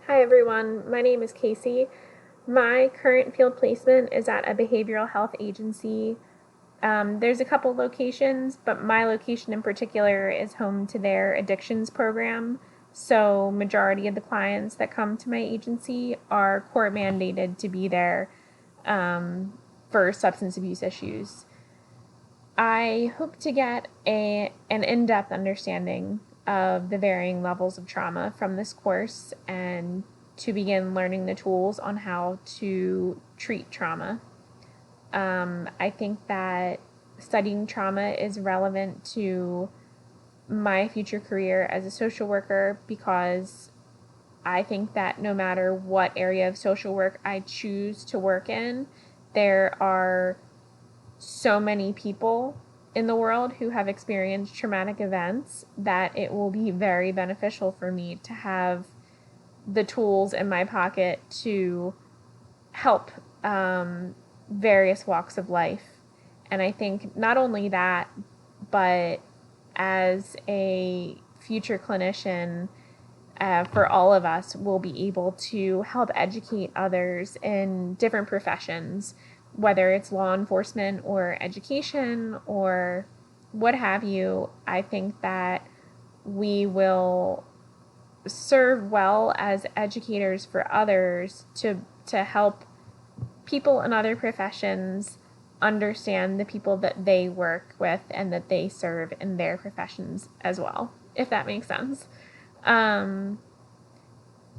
Hi everyone, my name is Casey. My current field placement is at a behavioral health agency. There's a couple locations, but my location in particular is home to their addictions program. So, majority of the clients that come to my agency are court mandated to be there for substance abuse issues. I hope to get an in-depth understanding of the varying levels of trauma from this course and to begin learning the tools on how to treat trauma. I think that studying trauma is relevant to my future career as a social worker because I think that no matter what area of social work I choose to work in, there are so many people in the world who have experienced traumatic events that it will be very beneficial for me to have the tools in my pocket to help various walks of life. And I think not only that, but as a future clinician, for all of us, we'll be able to help educate others in different professions, whether it's law enforcement or education or what have you. I think that we will serve well as educators for others to help people in other professions understand the people that they work with and that they serve in their professions as well, if that makes sense. Um,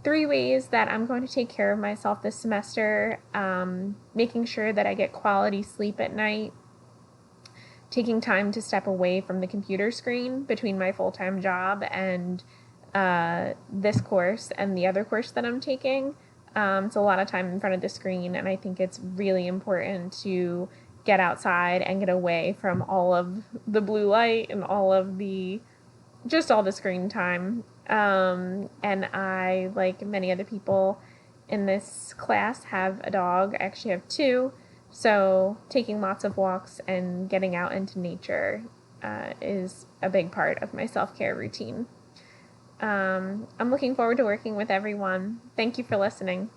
3 ways that I'm going to take care of myself this semester: making sure that I get quality sleep at night, taking time to step away from the computer screen between my full-time job and this course and the other course that I'm taking. It's a lot of time in front of the screen, and I think it's really important to get outside and get away from all of the blue light and all the screen time. And I, like many other people in this class, have a dog. I actually have two. So taking lots of walks and getting out into nature is a big part of my self-care routine. I'm looking forward to working with everyone. Thank you for listening.